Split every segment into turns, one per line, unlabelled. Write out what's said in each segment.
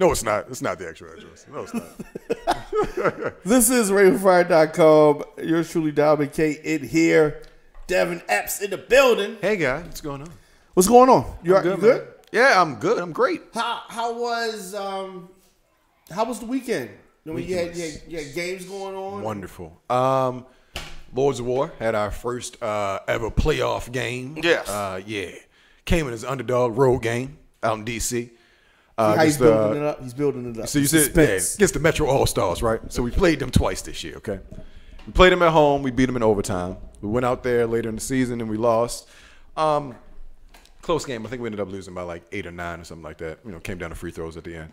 No, it's not. It's not the actual address. No, it's not.
This is RavenFire.com. Yours truly, Diamond K, in here. Devin Epps in the building.
Hey, guy. What's going on?
What's going on? You good?
Yeah, I'm good. I'm great.
How was the weekend? You had games going on?
Wonderful. Lords of War had our first ever playoff game.
Yes.
Yeah. Came in as underdog road game out in D.C.
How he's building it up? He's building it up.
So you said against the Metro All-Stars, right? So we played them twice this year, okay? We played them at home. We beat them in overtime. We went out there later in the season and we lost. Close game. I think we ended up losing by like 8 or 9 or something like that. You know, came down to free throws at the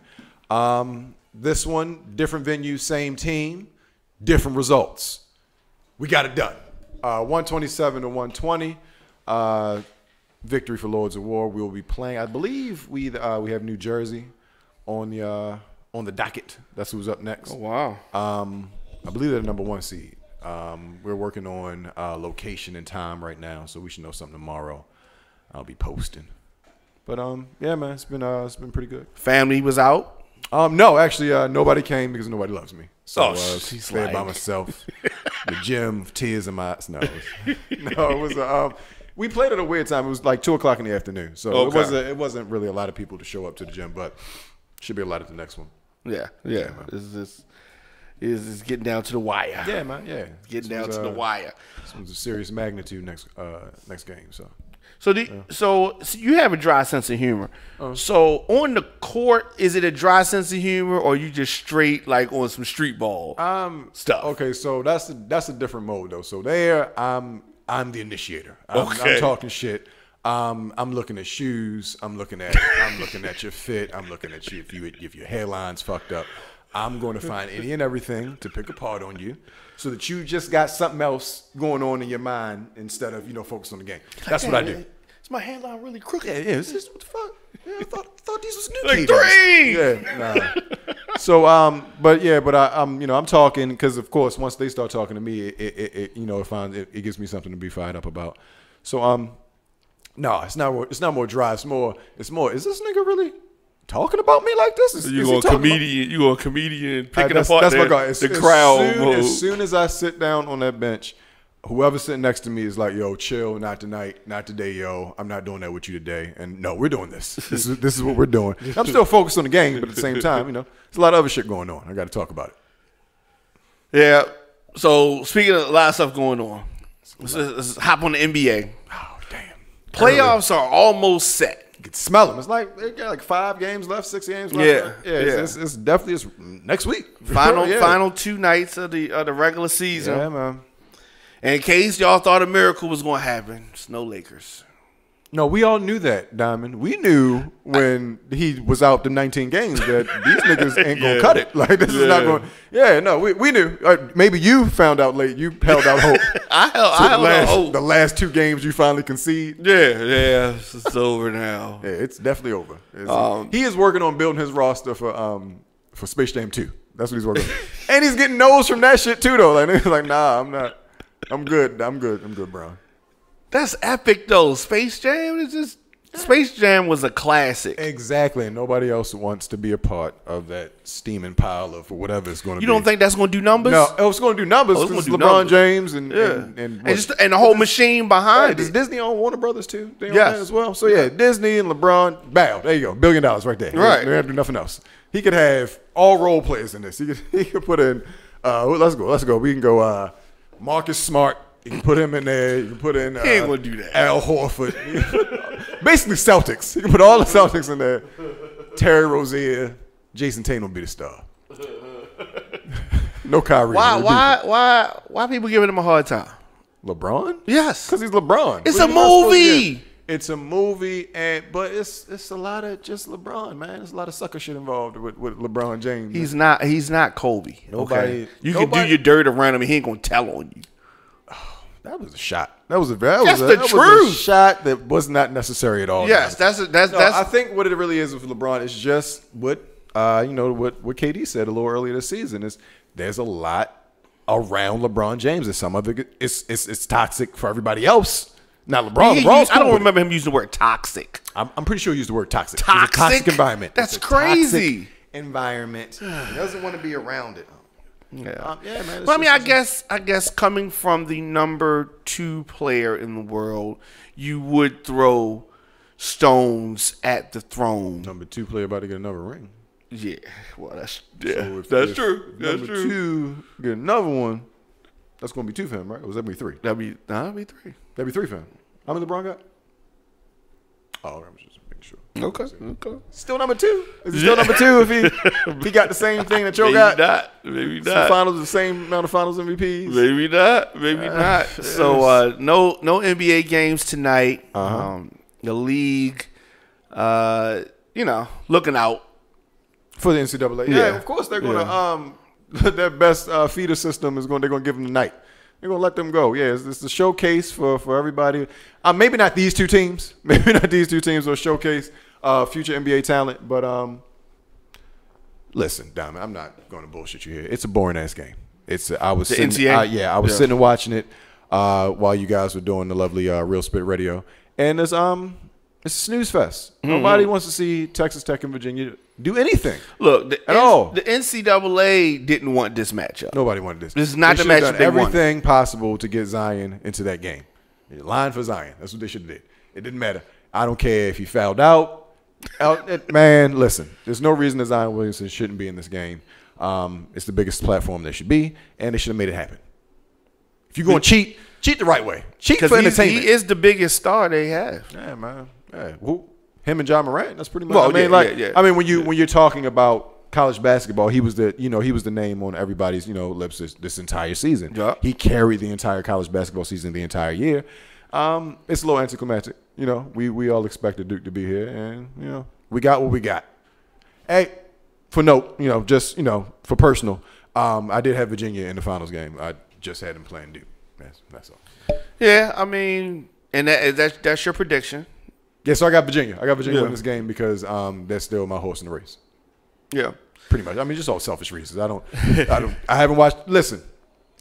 end. This one, different venue, same team, different results. We got it done. 127 to 120. Victory for Lords of War. We will be playing. I believe we have New Jersey on the docket. That's who's up next.
Oh wow.
I believe they're the #1 seed. We're working on location and time right now, so we should know something tomorrow. I'll be posting. But yeah, man, it's been pretty good.
Family was out.
No, actually, nobody came because nobody loves me. So
she's
stayed by myself. The gym, tears in my eyes. No, it was we played at a weird time. It was like 2:00 in the afternoon, so it wasn't really a lot of people to show up to the gym, but should be a lot at the next one.
Yeah. It's getting down to the wire.
Yeah, man. Yeah,
getting down to the wire.
This one's a serious magnitude next game.
So you have a dry sense of humor. So on the court, is it a dry sense of humor, or you just straight like on some street ball stuff? Okay,
so that's a different mode though. So there, I'm the initiator. I'm talking shit. I'm looking at shoes. I'm looking at your fit. I'm looking at you if your hairline's fucked up. I'm going to find any and everything to pick apart on you, so that you just got something else going on in your mind instead of focus on the game. That's what I do.
Is my hairline really crooked?
Yeah. It's just, what the fuck? Yeah, I thought these was new
like
Ketos.
3.
Yeah. Nah. So I'm talking because of course once they start talking to me, it gives me something to be fired up about. So no, it's not more dry. It's more. Is this nigga really talking about me like this?
You going comedian picking apart
that's my guy.
the crowd.
As soon as I sit down on that bench, whoever's sitting next to me is like, yo, chill, not tonight, not today, yo. I'm not doing that with you today. And no, we're doing this. This is what we're doing. I'm still focused on the game, but at the same time, there's a lot of other shit going on. I got to talk about it.
Yeah. So speaking of a lot of stuff going on, let's hop on the NBA.
Oh, damn.
Playoffs are almost set.
You can smell them. It's like they got like 5 games left, 6 games left. Yeah. It's definitely next week.
Final 2 nights of the regular season.
Yeah, man.
And in case y'all thought a miracle was going to happen, it's no Lakers.
No, we all knew that, Diamond. We knew when he was out the 19 games that these niggas ain't going to cut it. Like, this is not going to. Yeah, no, we knew. Maybe you found out late. You held out hope.
I held out hope.
The last 2 games you finally concede.
Yeah, it's over now.
Yeah, it's definitely over. He is working on building his roster for Space Jam 2. That's what he's working on. And he's getting no's from that shit, too, though. Like, he's like, nah, I'm not. I'm good, Brown.
That's epic though. Space Jam Space Jam was a classic.
Exactly, and nobody else wants to be a part of that steaming pile of whatever it's going to be.
You don't think that's going to do numbers?
No, it's going to do numbers because LeBron James and
the whole machine behind it.
Disney own Warner Brothers too? They own that as well. So yeah, Disney and LeBron, bow. There you go, $1 billion right there.
Right,
they have to do nothing else. He could have all role players in this. He could put in. Let's go. We can go. Marcus Smart. You can put him in there. You can put in.
He ain't gonna do that.
Al Horford. Basically Celtics. You can put all the Celtics in there. Terry Rozier. Jason Tatum will be the star. No Kyrie.
Why people giving him a hard time?
LeBron?
Yes,
because he's LeBron.
It's a movie.
It's a movie, but it's a lot of just LeBron, man. There's a lot of sucker shit involved with LeBron James.
He's not Kobe. Nobody. Okay? You can do your dirt around him, and he ain't gonna tell on you.
That was a shot. That was a shot that was not necessary at all.
Yes, that's.
I think what it really is with LeBron is just what what KD said a little earlier this season is there's a lot around LeBron James, and some of it it's toxic for everybody else. Not LeBron.
I don't remember him using the word toxic.
I'm pretty sure he used the word toxic.
Toxic?
It's a toxic environment.
That's crazy.
environment. He doesn't want to be around it.
Yeah,
yeah, man.
Well, I mean, I guess coming from the number 2 player in the world, you would throw stones at the throne.
Number 2 player about to get another ring.
Yeah, well, that's
So
that's true.
if
That's
number
true.
2 get another one. That's going to be 2 for him, right? Or was that be 3?
That'd be 3.
That'd be 3 for him. How many LeBron got? Oh, I'm just making sure.
Okay.
Still number 2? Is he still number 2 if he got the same thing that Joe got?
Maybe
Some
not.
finals, the same amount of finals MVPs?
Maybe not. So no NBA games tonight. The league, looking out
For the NCAA. Yeah, of course they're going to their best feeder system they're going to give them tonight. They're going to let them go. Yeah, it's a showcase for everybody. Maybe not these 2 teams. Maybe not these 2 teams will showcase future NBA talent. But listen, Diamond, I'm not going to bullshit you here. It's a boring ass game. I was sitting and watching it while you guys were doing the lovely Real Spit Radio, and it's a snooze fest. Nobody wants to see Texas Tech and Virginia do anything.
Look,
at all.
The NCAA didn't want this matchup.
Nobody wanted this.
This is not
they
the matchup
done
they
everything possible to get Zion into that game. They lined for Zion. That's what they should have did. It didn't matter. I don't care if he fouled out. Man, listen. There's no reason that Zion Williamson shouldn't be in this game. It's the biggest platform there should be, and they should have made it happen. If you're going to cheat the right way. Cheat for entertainment.
He is the biggest star they have.
Yeah, man. Yeah. Him and John Morant. That's pretty much.
Well,
I mean, when you're talking about college basketball, he was the name on everybody's lips this entire season.
Yeah.
He carried the entire college basketball season the entire year. It's a little anticlimactic. We all expected Duke to be here, and we got what we got. Hey, for note, just for personal, I did have Virginia in the finals game. I just had them playing Duke. That's all.
Yeah, I mean, and that's your prediction.
Yeah, so I got Virginia. Winning this game because they're still my horse in the race.
Yeah,
pretty much. I mean, just all selfish reasons. I haven't watched. Listen,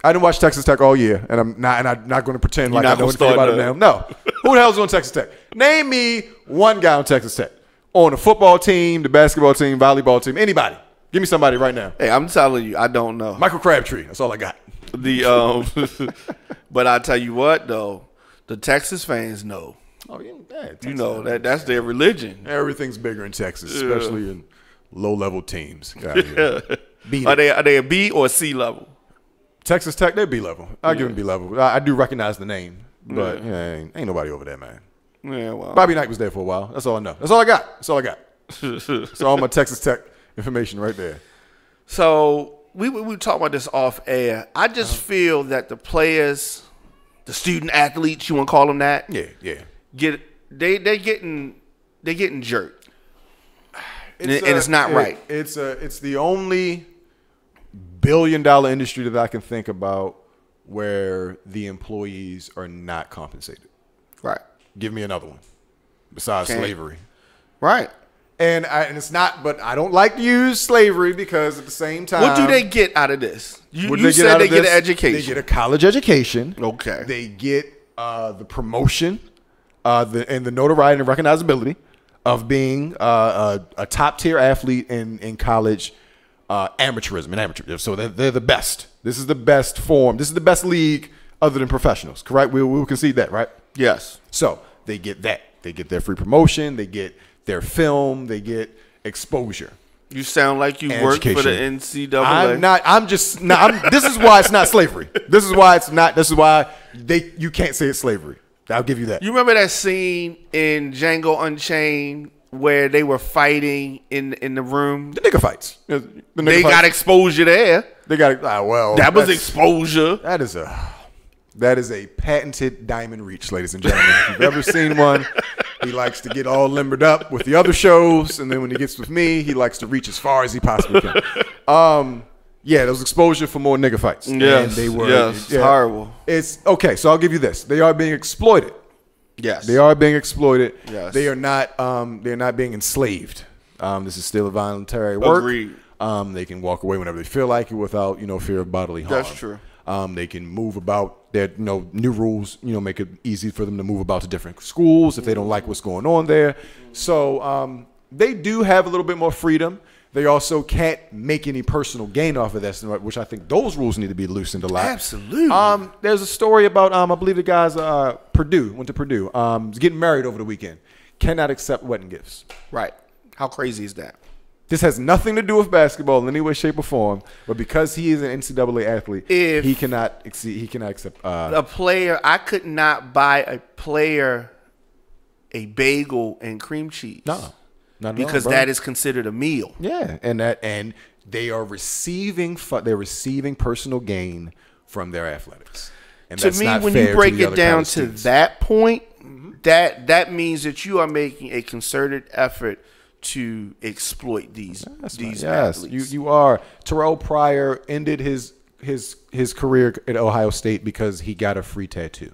I didn't watch Texas Tech all year, and I'm not going to pretend like I know anything about it now. No, who the hell's on Texas Tech? Name me one guy on Texas Tech on the football team, the basketball team, volleyball team, anybody. Give me somebody right now.
Hey, I'm telling you, I don't know.
Michael Crabtree. That's all I got.
But I tell you what, though, the Texas fans know.
Oh yeah,
that's their religion.
Everything's bigger in Texas, especially in low-level teams.
Are they a B or a C level?
Texas Tech, they're B level. I'll give them B level. I do recognize the name, but ain't nobody over there, man.
Yeah, well,
Bobby Knight was there for a while. That's all I know. That's all I got. So all my Texas Tech information right there.
So we talk about this off air. I just feel that the players, the student athletes, you want to call them that?
Yeah.
They're getting jerked. It's not right.
It's the only billion-dollar industry that I can think about where the employees are not compensated.
Right.
Give me another one besides slavery.
Right.
And it's not, but I don't like to use slavery because at the same time,
what do they get out of this? You said they get an education.
They get a college education.
Okay.
They get the promotion, and the notoriety and recognizability of being a top tier athlete in college amateurism. So they're the best. This is the best form. This is the best league other than professionals. Correct? We'll concede that, right?
Yes.
So they get that. They get their free promotion. They get their film. They get exposure.
You sound like you work for the NCAA.
I'm not. I'm just not. This is why it's not slavery. This is why it's not. This is why you can't say it's slavery. I'll give you that.
You remember that scene in Django Unchained where they were fighting in the room?
The nigga fights.
They got exposure there.
They got
that was exposure.
That is a patented diamond reach, ladies and gentlemen. If you've ever seen one, he likes to get all limbered up with the other shows, and then when he gets with me, he likes to reach as far as he possibly can. Yeah, there was exposure for more nigga fights.
Yes,
and they were.
Yes, it's horrible.
It's okay. So I'll give you this: they are being exploited.
Yes,
they are being exploited.
Yes,
they are not. They're not being enslaved. This is still a voluntary work.
Agreed.
They can walk away whenever they feel like it without fear of bodily harm.
That's true.
They can move about. Their new rules make it easy for them to move about to different schools if they don't like what's going on there. So they do have a little bit more freedom. They also can't make any personal gain off of this, which I think those rules need to be loosened a lot.
Absolutely.
There's a story about I believe the guy's Purdue went to Purdue. He's getting married over the weekend. Cannot accept wedding gifts.
Right. How crazy is that?
This has nothing to do with basketball in any way, shape, or form. But because he is an NCAA athlete, he cannot accept
a player. I could not buy a player a bagel and cream cheese.
No. Not
because
all,
that is considered a meal.
Yeah, and they are receiving personal gain from their athletics. And
to me, when you break it down to that point, that means that you are making a concerted effort to exploit these athletes.
You are. Terrell Pryor ended his career at Ohio State because he got a free tattoo.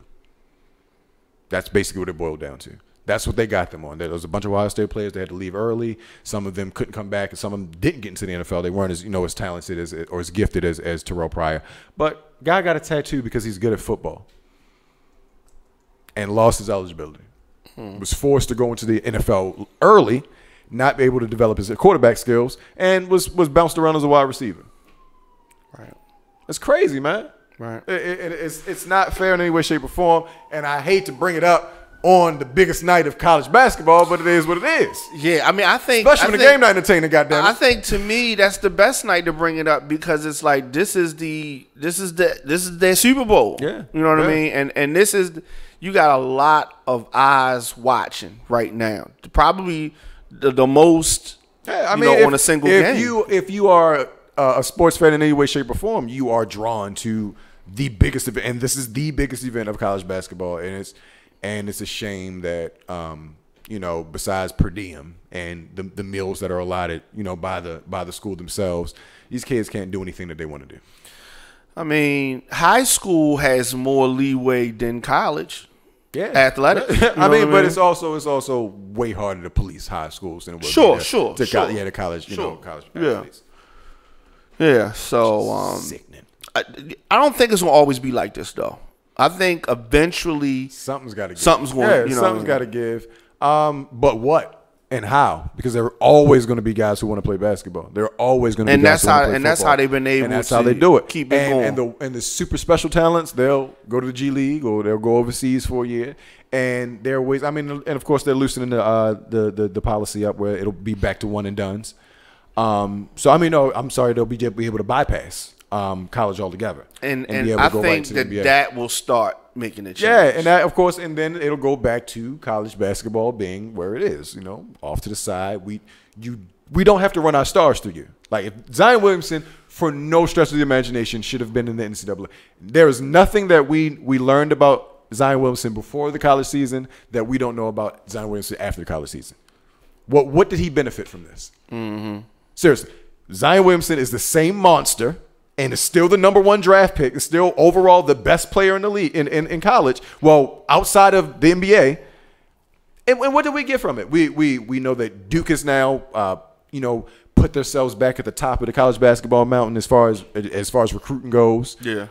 That's basically what it boiled down to. That's what they got them on. There was a bunch of Ohio State players. They had to leave early. Some of them couldn't come back, and some of them didn't get into the NFL. They weren't as talented or as gifted as Terrell Pryor. But guy got a tattoo because he's good at football, and lost his eligibility. Was forced to go into the NFL early, not able to develop his quarterback skills, and was bounced around as a wide receiver.
Right.
It's crazy, man.
Right.
It's not fair in any way, shape, or form, and I hate to bring it up on the biggest night of college basketball, but it is what it is.
Yeah, I mean, I think
especially when the game night entertaining, goddamn it.
I think to me that's the best night to bring it up because it's like this is their Super Bowl.
Yeah,
you know what I mean. And this is you got a lot of eyes watching right now. Probably the most. Yeah, I mean, on a single game.
If you are a sports fan in any way, shape, or form, you are drawn to the biggest event, and this is the biggest event of college basketball, and it's a shame that, besides per diem and the meals that are allotted, by the school themselves, these kids can't do anything that they want to do.
I mean, high school has more leeway than college.
Yeah,
athletics.
But it's also way harder to police high schools than it was. The college, college athletes.
Yeah. So,
sickening.
I don't think it's gonna always be like this though. I think eventually
something's got to give.
Something's
got to give. But what and how? Because there are always going to be guys who want to play basketball. There are always going to be guys who want to play football.
That's how they've been able.
And that's how they do it.
Keep it going.
And the super special talents, they'll go to the G League or they'll go overseas for a year. And there are ways. I mean, and of course they're loosening the policy up where it'll be back to one and dones. So I mean, no, I'm sorry, they'll be able to bypass college altogether,
and I think that will start making a change.
Yeah, and that of course, and then it'll go back to college basketball being where it is. Off to the side. We don't have to run our stars through you. Like if Zion Williamson, for no stretch of the imagination, should have been in the NCAA. There is nothing that we learned about Zion Williamson before the college season that we don't know about Zion Williamson after the college season. What did he benefit from this? Mm-hmm. Seriously, Zion Williamson is the same monster. And is still the #1 draft pick. Is still overall the best player in the league in college. Well, outside of the NBA. And what did we get from it? We know that Duke is now put themselves back at the top of the college basketball mountain as far as recruiting goes.
Yeah.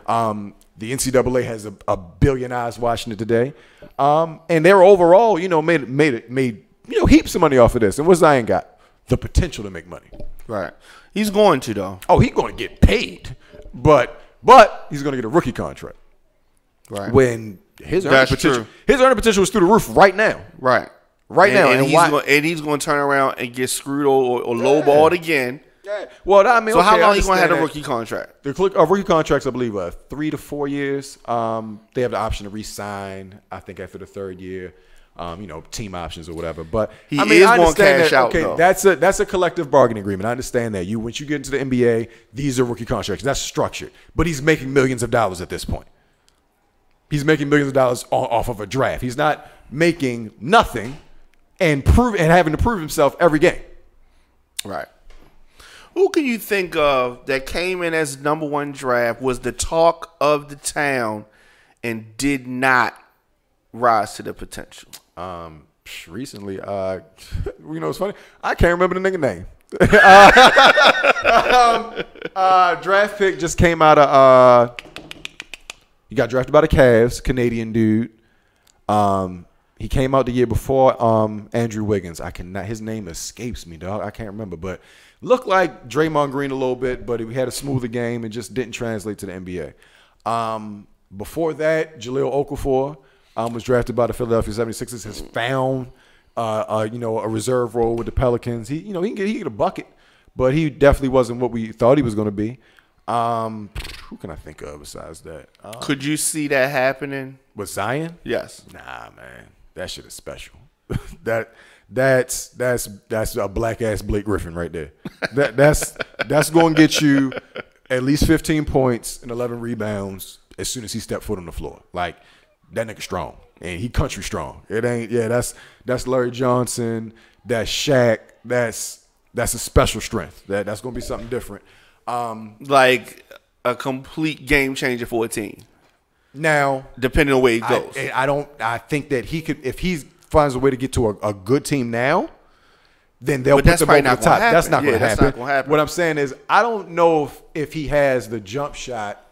The NCAA has a billion eyes watching it today. And they're overall made heaps of money off of this. And what Zion got? The potential to make money.
Right. He's going to though.
Oh, he's going to get paid, but he's going to get a rookie contract.
Right.
When his earning potential is through the roof right now.
Right.
Now,
and he's going to turn around and get screwed or lowballed again.
Yeah. Well, I mean,
so how long are you going to have a rookie contract?
The rookie contracts, I believe, 3 to 4 years. They have the option to re-sign, I think, after the 3rd year. Team options or whatever. But
I understand
that.
Out,
okay,
though.
that's a collective bargaining agreement. I understand that. Once you get into the NBA, these are rookie contracts. That's structured. But he's making millions of dollars at this point. He's making millions of dollars off of a draft. He's not making nothing and having to prove himself every game.
Right. Who can you think of that came in as #1 draft, was the talk of the town, and did not rise to the potential?
Recently, it's funny. I can't remember the nigga name. Draft pick just came out of. He got drafted by the Cavs, Canadian dude. He came out the year before Andrew Wiggins. His name escapes me, dog. I can't remember, but looked like Draymond Green a little bit, but he had a smoother game and just didn't translate to the NBA. Before that, Jahlil Okafor was drafted by the Philadelphia 76ers. Has found a reserve role with the Pelicans. He can get a bucket, but he definitely wasn't what we thought he was going to be. Who can I think of besides that?
Could you see that happening
with Zion?
Yes.
Nah, man, that shit is special. That's a black ass Blake Griffin right there. That's going to get you at least 15 points and 11 rebounds as soon as he stepped foot on the floor. Like, that nigga strong, and he country strong. It ain't that's Larry Johnson, that's Shaq, that's a special strength. That's going to be something different.
Like a complete game changer for a team.
Now,
depending on where he goes,
I think that he could, if he finds a way to get to a good team now, then they'll put them over the top. That's not going to happen. What I'm saying is, I don't know if he has the jump shot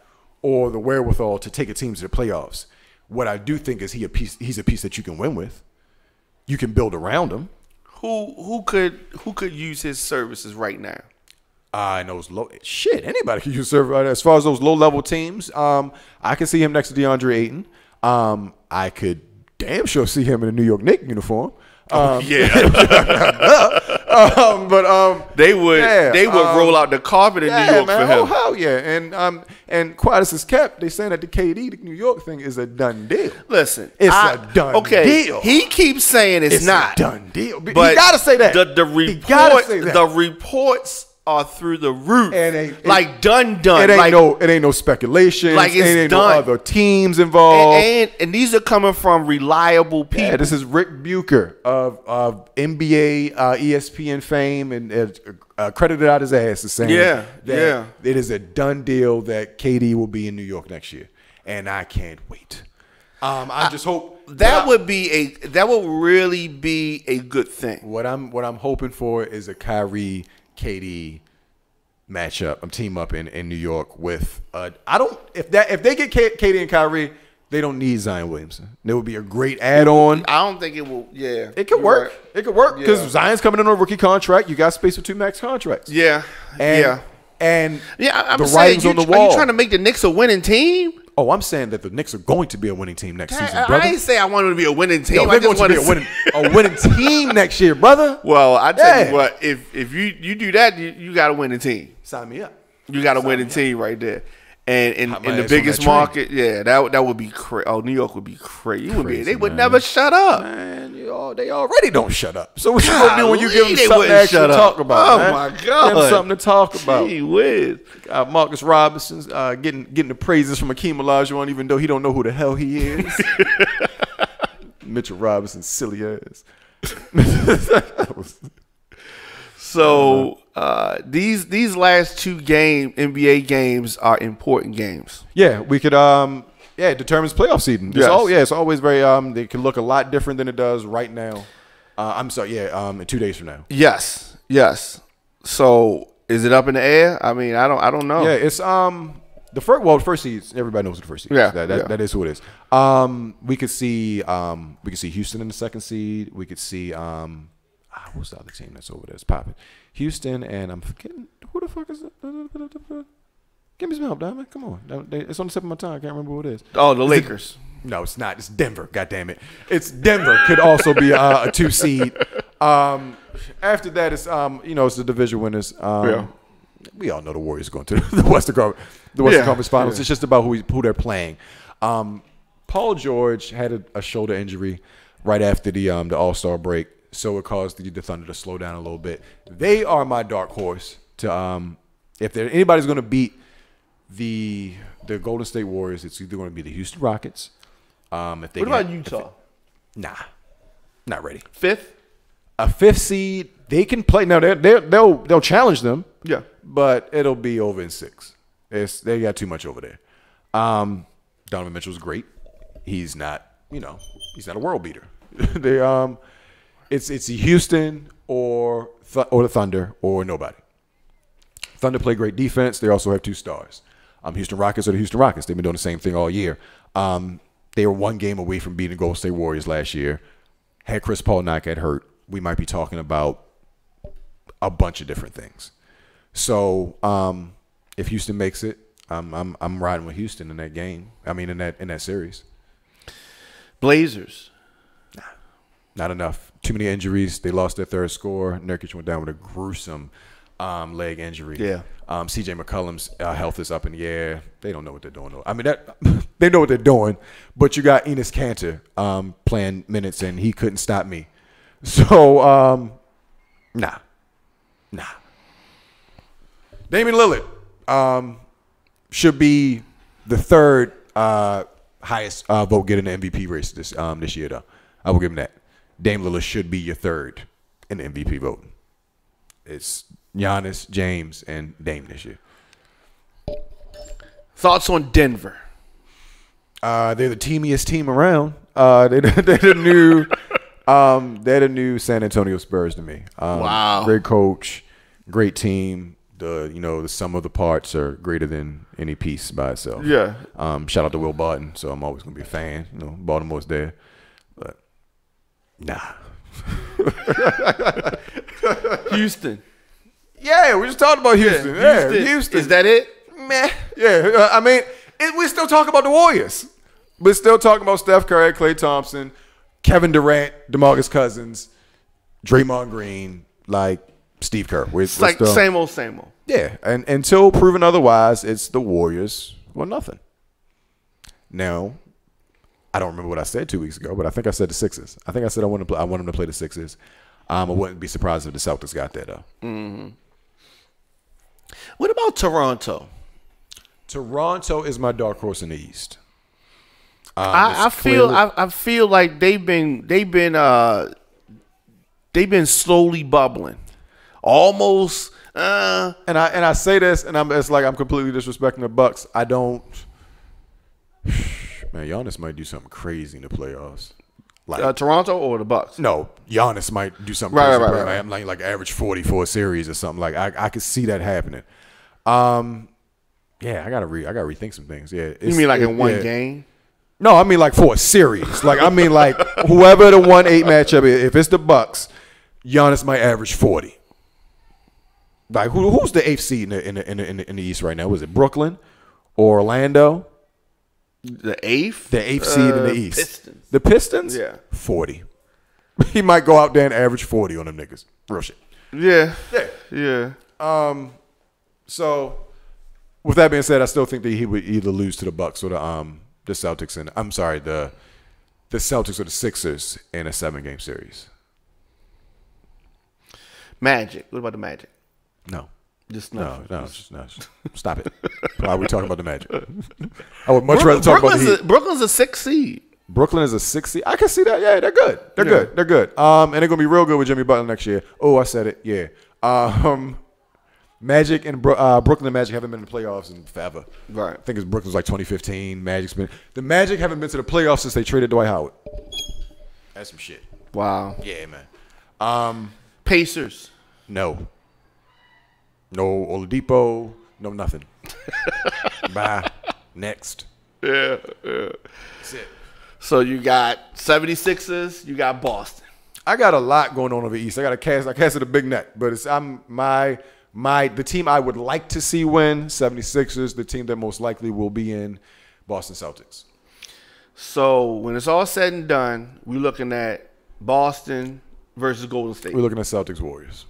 or the wherewithal to take a team to the playoffs. What I do think is he's a piece that you can win with. You can build around him.
Who could use his services right now?
And those anybody can use service. As far as those low level teams, I can see him next to DeAndre Ayton. I could damn sure see him in a New York Knicks uniform.
But they would roll out the carpet in New York for him.
Oh hell yeah! And quiet as it's kept, they saying that the KD, the New York thing, is a done deal.
Listen,
it's a done deal.
He keeps saying it's not
a done deal, but
you
gotta say that.
The reports are through the roof, and done.
It ain't no speculation.
Like it's
ain't
done.
No other teams involved,
and these are coming from reliable people.
Yeah, this is Rick Bucher of NBA, ESPN fame, and credited out his ass as saying, it is a done deal that KD will be in New York next year, and I can't wait. I just hope
that would really be a good thing.
What I'm hoping for is a Kyrie KD matchup, team up in New York with if they get KD and Kyrie, they don't need Zion Williamson. It would be a great add-on.
I don't think it will. Yeah,
it could work. Right. It could work because Zion's coming in on a rookie contract. You got space for 2 max contracts.
Yeah,
and
I'm
the
saying,
writing's on the wall.
Are you trying to make the Knicks a winning team?
Oh, I'm saying that the Knicks are going to be a winning team next season, brother.
I ain't say I want them to be a winning team.
No, they're going to be a winning team next year, brother.
Well, I tell you what, if you do that, you got a winning team.
Sign me up.
You got a winning team right there. And in the biggest market, that would be crazy. Oh, New York would be crazy. They would never shut up.
Man, they already don't shut up. So what you going to do when you give them something to actually talk about?
Oh, my God.
Give them something to talk about.
Gee whiz.
Marcus Robinson's getting the praises from Akeem Olajuwon, even though he don't know who the hell he is. Mitchell Robinson, silly ass.
So these last 2 NBA games are important games.
Yeah, we could it determines playoff seeding. It's always very they can look a lot different than it does right now. In 2 days from now.
Yes. So is it up in the air? I mean, I don't know.
Yeah, it's the first seeds. Everybody knows what the first seed is. That is who it is. We could see Houston in the second seed. We could see what's the other team that's over there? It's popping. Houston, and I'm forgetting who the fuck is that? Give me some help, Diamond. Come on. It's on the tip of my tongue. I can't remember who it is.
Oh, the Lakers.
No, it's not. It's Denver. God damn it. It's Denver. Could also be a 2 seed. After that, it's it's the division winners. We all know the Warriors going to the Western Conference Finals. It's just about who they're playing. Paul George had a shoulder injury right after the All-Star break. So it caused the Thunder to slow down a little bit. They are my dark horse to if anybody's going to beat the Golden State Warriors, it's either going to be the Houston Rockets. What
about Utah?
Nah, not ready.
5th?
A 5th seed, they can play. Now they'll challenge them.
Yeah,
but it'll be over in 6. They got too much over there. Donovan Mitchell's great. He's not a world beater. It's Houston or the Thunder or nobody. Thunder play great defense. They also have 2 stars. Houston Rockets are the Houston Rockets. They've been doing the same thing all year. They were 1 game away from beating the Golden State Warriors last year. had Chris Paul not get hurt, we might be talking about a bunch of different things. So if Houston makes it, I'm riding with Houston in that game. I mean, in that series.
Blazers.
Nah, not enough. Too many injuries. They lost their third scorer. Nurkic went down with a gruesome leg injury.
Yeah.
CJ McCollum's health is up in the air. They don't know what they're doing, though. I mean, they know what they're doing, but you got Enes Kanter playing minutes, and he couldn't stop me. So, nah. Damian Lillard should be the third highest vote getter in the MVP race this year, though. I will give him that. Dame Lillard should be your third in the MVP vote. It's Giannis, James, and Dame this year.
Thoughts on Denver?
They're the teamiest team around. They're the new San Antonio Spurs to me.
Wow.
Great coach, great team. The sum of the parts are greater than any piece by itself.
Yeah.
Shout out to Will Barton, so I'm always gonna be a fan. Baltimore's there, but nah.
Houston.
Yeah, we just talked about Houston. Yeah, Houston.
Is that it?
Meh. Yeah, I mean, we still talk about the Warriors. We're still talking about Steph Curry, Klay Thompson, Kevin Durant, DeMarcus Cousins, Draymond Green, like Steve Kerr. We're
It's
still,
same old.
Yeah, and until proven otherwise, it's the Warriors or nothing. Now, I don't remember what I said 2 weeks ago, but I think I said the Sixers. I think I said I want them to play the Sixers. I wouldn't be surprised if the Celtics got there, though.
Mm-hmm. What about Toronto?
Toronto is my dark horse in the East.
I feel like they've been slowly bubbling, almost.
And I say this, and it's like I'm completely disrespecting the Bucks. I don't. Man, Giannis might do something crazy in the playoffs. Like
Toronto or the Bucks?
No, Giannis might do something
right,
crazy.
right.
I'm like average 40 for a series or something. Like I could see that happening. Yeah, I gotta rethink some things. Yeah,
you mean like in one game?
No, I mean like for a series. Like I mean like whoever the 1-8 matchup is, if it's the Bucks, Giannis might average 40. Like who's the 8th seed in the East right now? Was it Brooklyn or Orlando?
The 8th?
The 8th seed in the East.
Pistons.
The Pistons?
Yeah.
40. He might go out there and average 40 on them niggas. Real shit.
Yeah.
So with that being said, I still think that he would either lose to the Bucks or the Celtics, and I'm sorry, the Celtics or the Sixers in a 7-game series.
Magic. What about the Magic?
No.
Just
no. Stop it. Why are we talking about the Magic? I would much rather talk about the Heat.
Brooklyn's a 6th seed.
Brooklyn is a 6th seed. I can see that. Yeah, they're good. They're good. And they're gonna be real good with Jimmy Butler next year. Oh, I said it. Yeah. Magic and Brooklyn and Magic haven't been in the playoffs in forever.
Right.
I think it's Brooklyn's like 2015. The Magic haven't been to the playoffs since they traded Dwight Howard. That's some shit.
Wow.
Yeah, man.
Pacers.
No Oladipo. No nothing. Bye. Next.
Yeah.
That's it.
So you got 76ers. You got Boston.
I got a lot going on over East. I casted a big net, but it's the team I would like to see win, 76ers. The team that most likely will be in, Boston Celtics.
So when it's all said and done, we're looking at Boston versus Golden State.
We're looking at Celtics Warriors.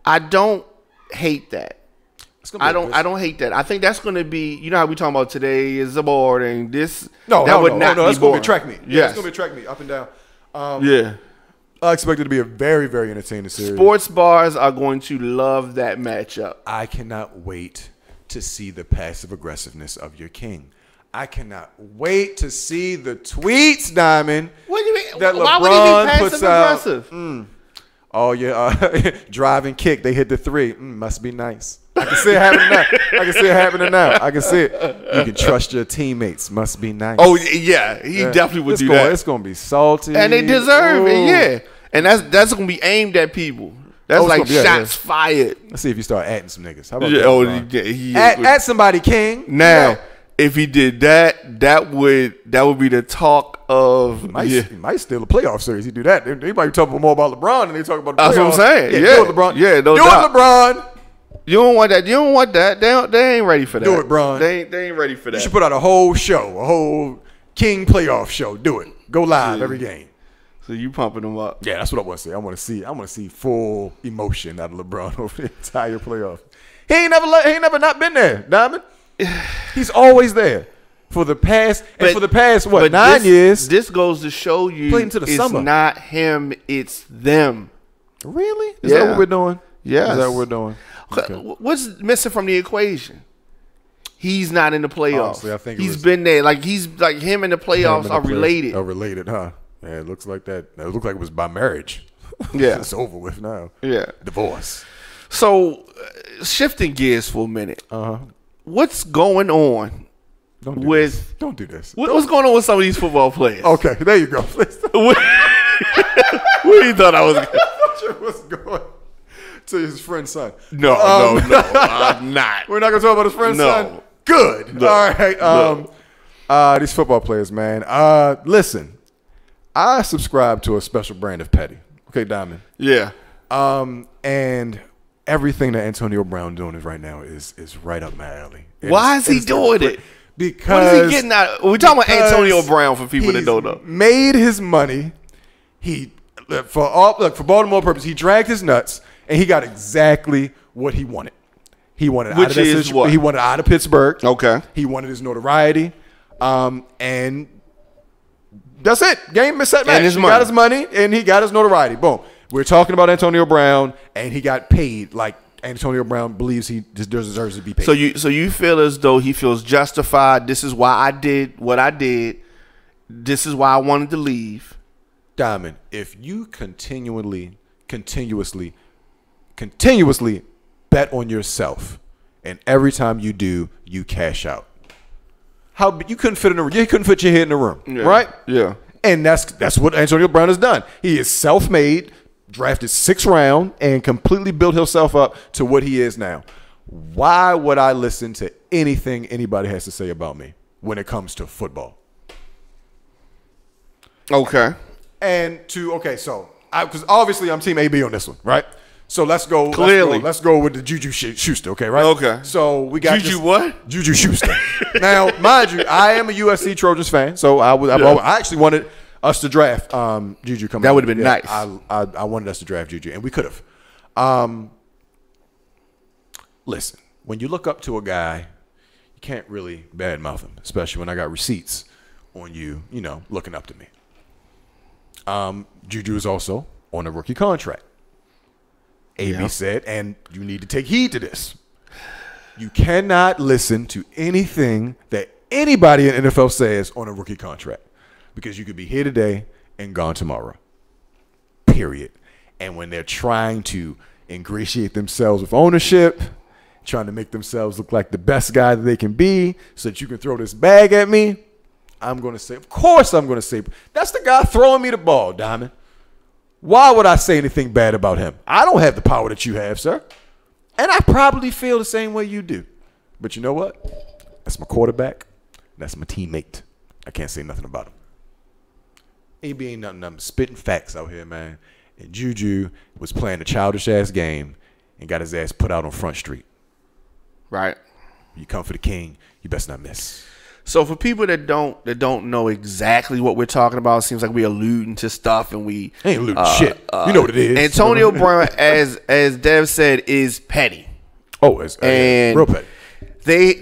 I don't hate that. I don't hate that. I think that's going to be, you know how we talking about today is the board and this.
No,
that would not be
that's going to
boring.
be track meet. Yeah, it's going to be track meet up and down.
Yeah.
I expect it to be a very, very entertaining series.
Sports bars are going to love that matchup.
I cannot wait to see the passive aggressiveness of your king. I cannot wait to see the tweets, Diamond.
What do you mean?
That
Why would he be passive aggressive?
Oh, yeah. Drive and kick. They hit the 3. Must be nice. I can see it happening now. I can see it. You can trust your teammates. Must be nice.
Oh, yeah. He definitely would do that.
It's going to be salty.
And they deserve it, yeah. And that's going to be aimed at people. That's like shots fired.
Let's see if you start adding some niggas. How about
that?
Add somebody, King.
Now, if he did that, that would be the talk of.
He might steal a playoff series. He do that. They might talk more about LeBron than they talk about the playoffs.
That's what I'm saying.
Yeah, do it, LeBron.
Yeah, no
do
doubt.
it, LeBron.
You don't want that. You don't want that. They ain't ready for that.
Do it, Bron.
They ain't ready for that.
You should put out a whole show, a whole King playoff show. Do it. Go live every game.
So you pumping them up?
Yeah, that's what I want to see. I want to see full emotion out of LeBron over the entire playoff. He ain't never not been there, Diamond. He's always there for the past 9 years.
This goes to show you
Played into the
it's
summer.
not him, it's them.
Really? Is that what we're doing?
Yes.
Is that what we're doing?
Okay. What's missing from the equation? He's not in the playoffs.
Honestly, I think
he's been there. Like him and the playoffs are related.
Are related, huh? Yeah, it looks like that. It looked like it was by marriage.
Yeah,
it's over with now.
Yeah,
divorce.
So, shifting gears for a minute. What's going on?
Don't do this.
What's going on with some of these football players?
Okay, there you go.
Where you thought I was?
I thought you was going to his friend's son.
No, I'm not.
We're not gonna talk about his friend's son. Good. No. All right. These football players, man. Listen, I subscribe to a special brand of petty. Okay, Diamond.
Yeah.
And everything that Antonio Brown doing right now is right up my alley.
Why is he doing it?
Because
what is he getting out? We're talking about Antonio Brown for people that don't know.
Made his money. For Baltimore purpose, he dragged his nuts and he got exactly what he wanted. He wanted
Which is what?
He wanted out of Pittsburgh.
Okay.
He wanted his notoriety. And that's it. Game set match. He got his money and he got his notoriety. Boom. We're talking about Antonio Brown, and he got paid like Antonio Brown believes he deserves to be paid.
So you feel as though he feels justified. This is why I did what I did. This is why I wanted to leave.
Diamond, if you continuously bet on yourself, and every time you do, you cash out. You couldn't fit your head in the room, right?
Yeah.
And that's what Antonio Brown has done. He is self-made, drafted 6th round, and completely built himself up to what he is now. Why would I listen to anything anybody has to say about me when it comes to football?
Okay.
So because obviously I'm Team AB on this one, right? So let's go.
Clearly.
Let's go with the JuJu Schuster, okay, right?
Okay.
So we got
JuJu what?
JuJu Schuster. Now, mind you, I am a USC Trojans fan, so I actually wanted us to draft JuJu coming.
That would have been nice.
I wanted us to draft JuJu, and we could have. Listen, when you look up to a guy, you can't really badmouth him, especially when I got receipts on you, looking up to me. JuJu is also on a rookie contract. AB said, and you need to take heed to this. You cannot listen to anything that anybody in the NFL says on a rookie contract because you could be here today and gone tomorrow. Period. And when they're trying to ingratiate themselves with ownership, trying to make themselves look like the best guy that they can be so that you can throw this bag at me, I'm going to say, of course I'm going to say, that's the guy throwing me the ball, Diamond. Why would I say anything bad about him? I don't have the power that you have, sir. And I probably feel the same way you do. But you know what? That's my quarterback. That's my teammate. I can't say nothing about him. AB ain't nothing. I'm spitting facts out here, man. And JuJu was playing a childish-ass game and got his ass put out on Front Street.
Right.
You come for the king, you best not miss.
So for people that don't know exactly what we're talking about, it seems like we're alluding to stuff and we
ain't alluding shit. You know what it is.
Antonio Brown, as Dev said, is petty.
Oh, it's real petty.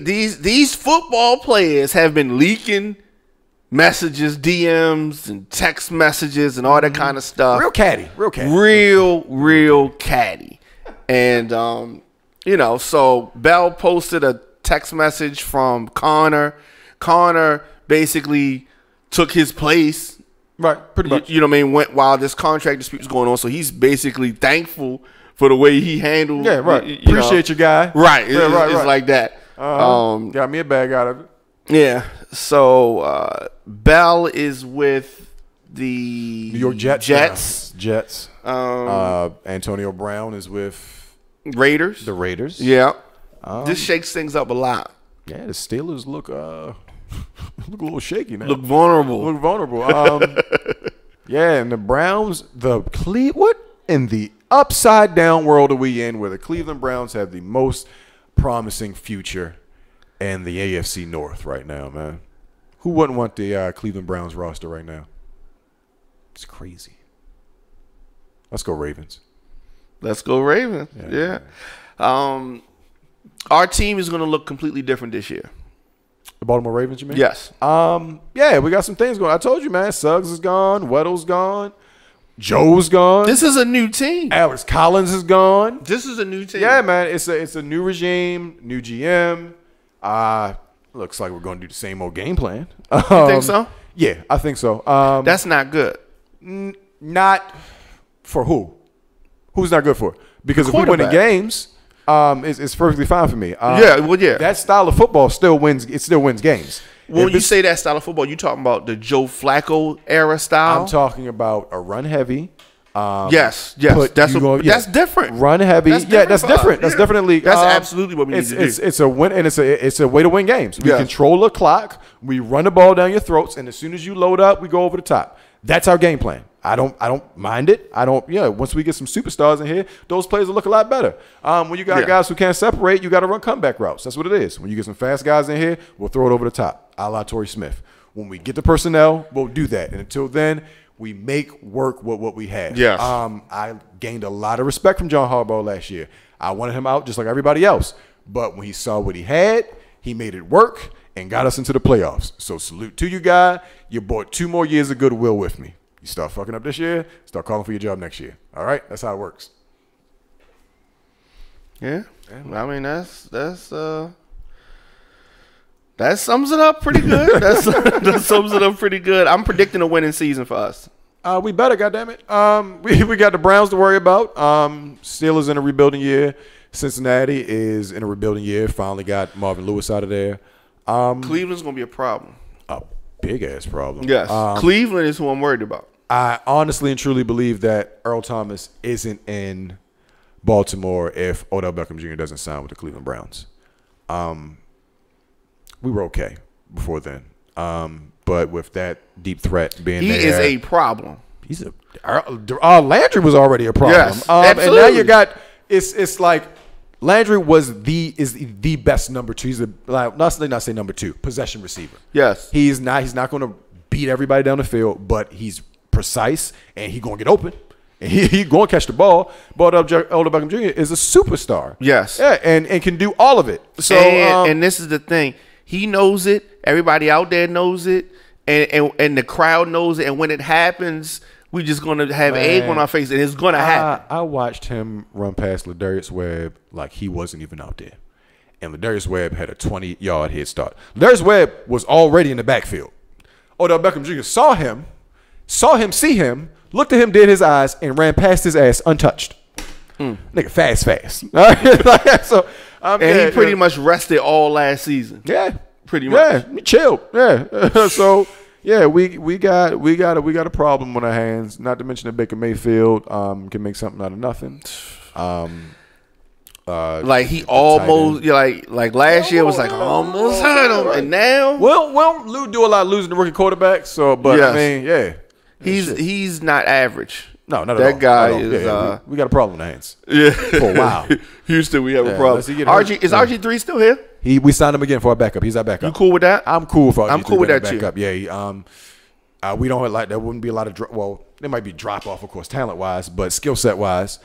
These football players have been leaking messages, DMs, and text messages and all that kind of stuff.
Real catty.
Real catty. And so Bell posted a text message from Connor. Connor basically took his place.
Right, pretty much.
You know what I mean? Went while this contract dispute was going on. So he's basically thankful for the way he handled.
Yeah, right. Appreciate your guy.
Right. It's like that.
Got me a bag out of it.
Yeah. So Bell is with the
New York Jets.
Jets.
Antonio Brown is with
Raiders.
The Raiders.
Yeah. This shakes things up a lot.
Yeah, the Steelers look look a little shaky now.
Look vulnerable.
Look vulnerable. Yeah, and the Browns, what in the upside down world are we in where the Cleveland Browns have the most promising future in the AFC North right now, man? Who wouldn't want the Cleveland Browns roster right now? It's crazy. Let's go Ravens.
Let's go Ravens. Yeah. Our team is going to look completely different this year.
The Baltimore Ravens, you mean?
Yes.
Yeah, we got some things going. I told you, man. Suggs is gone. Weddle's gone. Joe's gone.
This is a new team.
Alex Collins is gone.
This is a new team.
Yeah, man. It's a new regime, new GM. Looks like we're going to do the same old game plan.
You think so?
Yeah, I think so.
That's not good.
Not for who? Who's not good for? Because if we win in games, it's perfectly fine for me.
Yeah.
That style of football still wins. It still wins games.
When you say that style of football, you talking about the Joe Flacco era style?
I'm talking about a run heavy.
Yes. That's different.
Run heavy. That's different. That's definitely.
That's absolutely what we need to do.
It's a win, and it's a way to win games. We control the clock. We run the ball down your throats, and as soon as you load up, we go over the top. That's our game plan. I don't mind it. Once we get some superstars in here, those plays will look a lot better. When you got guys who can't separate, you got to run comeback routes. That's what it is. When you get some fast guys in here, we'll throw it over the top, a la Torrey Smith. When we get the personnel, we'll do that. And until then, we make work with what we have.
Yes.
I gained a lot of respect from John Harbaugh last year. I wanted him out just like everybody else. But when he saw what he had, he made it work and got us into the playoffs. So salute to you, guy. You bought 2 more years of goodwill with me. You start fucking up this year, start calling for your job next year. All right? That's how it works.
Yeah. I mean, that sums it up pretty good. That sums it up pretty good. I'm predicting a winning season for us.
We better, goddammit. We got the Browns to worry about. Steelers in a rebuilding year. Cincinnati is in a rebuilding year. Finally got Marvin Lewis out of there.
Cleveland's going to be a problem.
A big-ass problem.
Yes. Cleveland is who I'm worried about.
I honestly and truly believe that Earl Thomas isn't in Baltimore if Odell Beckham Jr. doesn't sign with the Cleveland Browns. We were okay before then. But with that deep threat being there.
He is a problem.
Landry was already a problem.
Yes, absolutely.
And now you got it's like Landry is the best number 2. He's not say number 2, possession receiver.
Yes.
He's not going to beat everybody down the field, but he's precise and he's going to get open. And he going to catch the ball. But Odell Beckham Jr. is a superstar.
Yes.
Yeah, and can do all of it. So
and this is the thing. He knows it. Everybody out there knows it. And the crowd knows it. And when it happens, we just going to have egg on our face. And it's going to happen.
I watched him run past Ladarius Webb like he wasn't even out there. And Ladarius Webb had a 20-yard head start. Ladarius Webb was already in the backfield. Odell Beckham Jr. saw him, see him, looked at him, did his eyes, and ran past his ass untouched. Nigga, fast. All right? So,
he pretty much rested all last season.
Yeah.
Pretty much.
Yeah, he chilled. Yeah. So, yeah, we got a problem on our hands. Not to mention that Baker Mayfield can make something out of nothing.
Like he almost like last year was like almost hurt him, right. And now
Lou do a lot of losing the rookie quarterback. So, but yes. I mean, yeah,
he's not average.
No, not at
all. That guy
is. Yeah, we got a problem in our hands.
Yeah,
for a while.
Houston, we have a problem. RG3 still here?
We signed him again for our backup. He's our backup.
You cool with that?
I'm cool for RG3.
I'm cool with that
backup. Yeah. We don't like there wouldn't be a lot of there might be drop off, of course, talent wise, but skill set wise,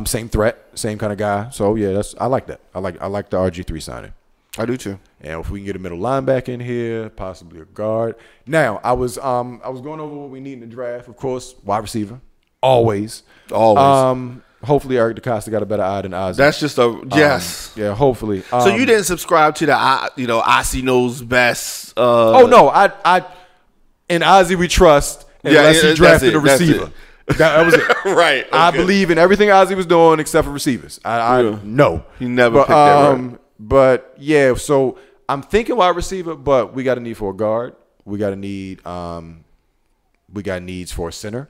same threat, same kind of guy. So yeah, I like that. I like the RG3 signing.
I do too.
And if we can get a middle linebacker in here, possibly a guard. Now I was going over what we need in the draft. Of course, wide receiver, always. Hopefully Eric DeCosta got a better eye than Ozzie.
That's just a yes.
Yeah, hopefully.
So you didn't subscribe to the Ozzie knows best.
No, I in Ozzie we trust unless he drafted a receiver. That was it.
Right. Okay.
I believe in everything Ozzie was doing except for receivers. I know.
He never picked that right.
But yeah, so I'm thinking wide receiver, but we got a need for a guard. We got needs for a center.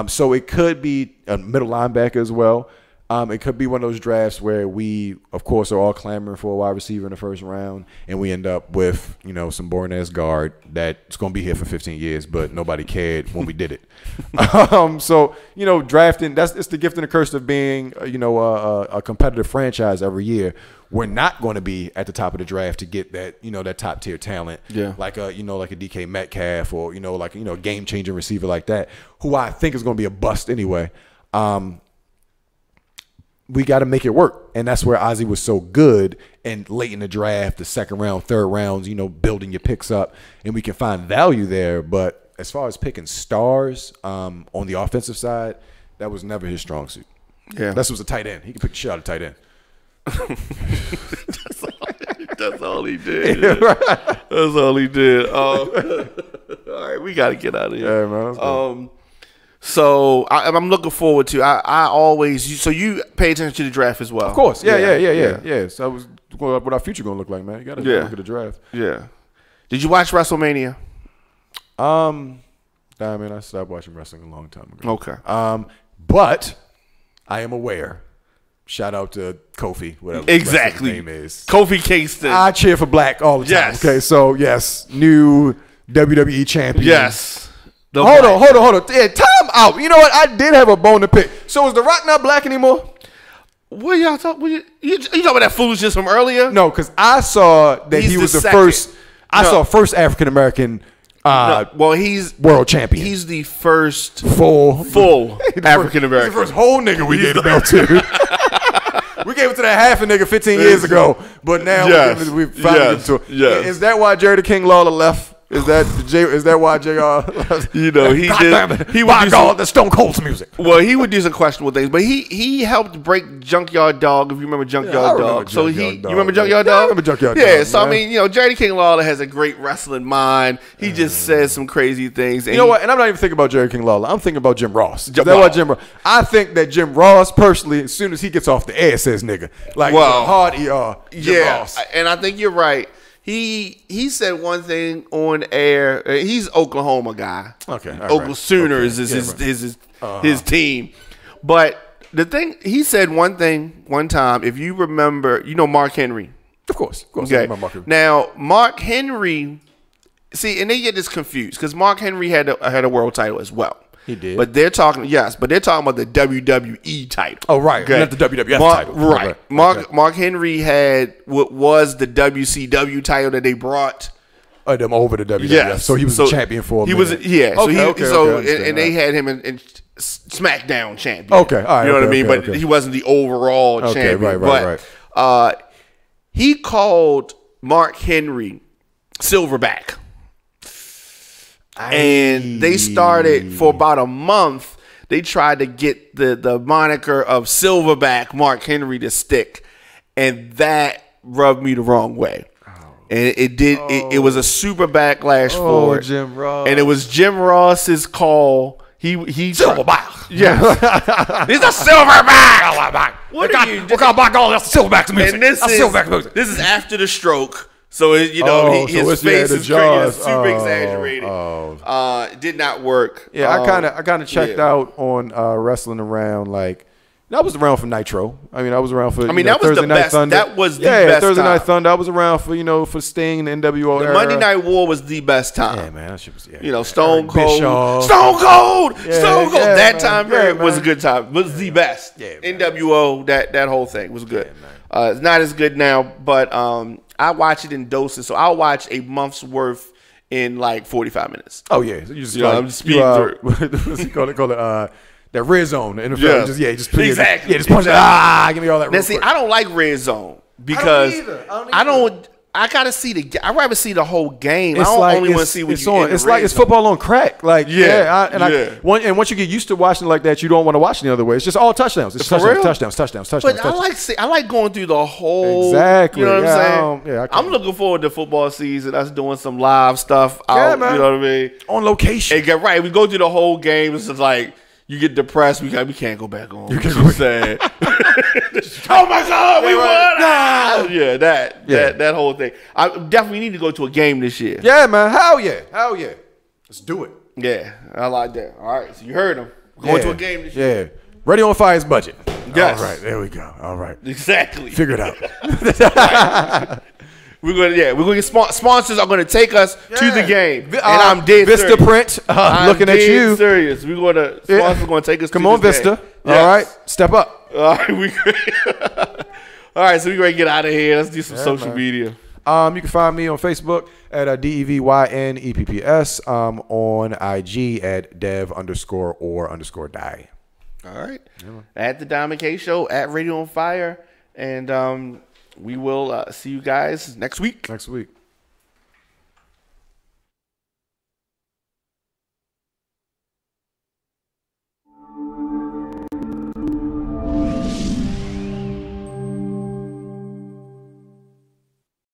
So it could be a middle linebacker as well. It could be one of those drafts where we, of course, are all clamoring for a wide receiver in the first round, and we end up with, some boring-ass guard that's going to be here for 15 years, but nobody cared when we did it. So, drafting, it's the gift and the curse of being, a competitive franchise every year. We're not going to be at the top of the draft to get that, that top-tier talent, like a DK Metcalf or, a game-changing receiver like that, who I think is going to be a bust anyway. We got to make it work. And that's where Ozzie was so good. And late in the draft, the second round, third rounds, building your picks up. And we can find value there. But as far as picking stars on the offensive side, that was never his strong suit.
Yeah.
That was a tight end. He could pick the shit out of tight end.
That's all he did. Yeah, right. That's all he did. All right, we got to get out of here.
Yeah, man.
So I'm looking forward to. I always. So you pay attention to the draft as well.
Of course. Yeah. So I was what our future gonna look like, man. You gotta look at the draft.
Yeah. Did you watch WrestleMania?
Nah, man. I stopped watching wrestling a long time ago.
Okay.
But I am aware. Shout out to Kofi, whatever
exactly
his name is.
Kofi Kingston.
I cheer for black all the time.
Yes.
Okay. So yes, new WWE champion.
Yes.
Hold on. Yeah, time out. You know what? I did have a bone to pick. So is The Rock not black anymore?
What y'all talking? You talking about that foolishness from earlier?
No, because I saw that he was the first. I saw first African American.
He's
world champion.
He's the first
full
African American.
He's the first whole nigga we gave the belt to. We gave it to that half a nigga 15 years ago, but now we finally give it to him.
Yes.
Is that why Jerry the King Lawler left? Is that why JR? He would do the Stone Cold's music.
Well, he would do some questionable things, but he helped break Junkyard Dog. If you remember Junkyard Dog, you remember Junkyard Dog?
I remember Junkyard Dog.
Yeah. So I mean, Jerry King Lawler has a great wrestling mind. He just says some crazy things.
And you know what? And I'm not even thinking about Jerry King Lawler. I'm thinking about Jim Ross. I think that Jim Ross, personally, as soon as he gets off the air, says nigga. Like hard ER. Jim Ross.
And I think you're right. He said one thing on air. He's Oklahoma guy.
Okay,
Oklahoma Sooners is his team. But the thing he said one thing one time. If you remember, Mark Henry.
Of course.
Okay. Now Mark Henry, and they get this confused because Mark Henry had a world title as well.
He did.
But they're talking about the WWE title.
Oh, right. Okay. Not the WWF title.
Right. Mark Henry had what was the WCW title that they brought
them over to WWF.
Yes.
So he was a champion for a minute.
And they had him in SmackDown champion.
Okay. All right.
You know what I mean? But he wasn't the overall champion.
Right.
He called Mark Henry Silverback. And they started for about a month. They tried to get the moniker of Silverback Mark Henry to stick, and that rubbed me the wrong way. And it did. It was a super backlash for it.
Jim Ross.
And it was Jim Ross's call. He
Silverback.
Yeah, he's a Silverback. What kind
of black all that's Silverback's music?
And this is after the stroke. So his face is super exaggerated. It did not work.
Yeah, I kind of checked out on wrestling around. Like, I was around for Nitro. I mean, I was around for.
That was
Thursday
the
Night
best.
Thunder.
That was the best.
Thursday
time.
Night Thunder. I was around for Sting and the NWO.
The Monday Night War was the best time.
Yeah, man, that shit was
Stone Cold.
Bischoff.
Stone Cold.
Yeah,
that time period was a good time. It was the best.
Yeah,
NWO. That whole thing was good.
Yeah,
it's not as good now, but I watch it in doses. So I'll watch a month's worth in like 45 minutes.
Oh yeah, so you just
I'm just speeding through.
What's he call it? That red zone in the
film.
Just exactly. Just punch it. Give me all that.
Now see, I don't like red zone because I don't. I gotta see I'd rather see the whole game.
It's
I don't only want to see what you on.
It's like it's football on crack. Like
and
once you get used to watching it like that, you don't want to watch it the other way. It's just all touchdowns. It's touchdowns.
But I like going through the whole.
Exactly.
You know what I'm saying? I'm looking forward to football season. Us doing some live stuff out.
Man.
You know what I mean?
On location.
Right. We go through the whole game. It's just like. You get depressed. We can't go back on.
You can't go
sad. Oh my God, we won! Yeah, that whole thing. I definitely need to go to a game this year.
Yeah, man. Hell yeah. Let's do it.
Yeah, I like that. All right, so you heard him. Going to a game this year.
Yeah. Ready on Fire's budget.
Yes.
All right, there we go. All right.
Exactly.
Figure it out.
We're gonna get sponsors are gonna take us to the game, and I'm dead
Vista
serious.
Print,
I'm
looking at
dead
you.
Serious. We're gonna sponsors are gonna take us.
Come
to
on,
this
Vista.
game.
All
Yes.
right, step up.
All right, all right. So we ready to get out of here. Let's do some social
man.
media.
You can find me on Facebook at DEVYNEPPS. On IG at dev_or_die.
All right. At the Diamond K Show, at Radio on Fire, and we will see you guys next week.
Next week.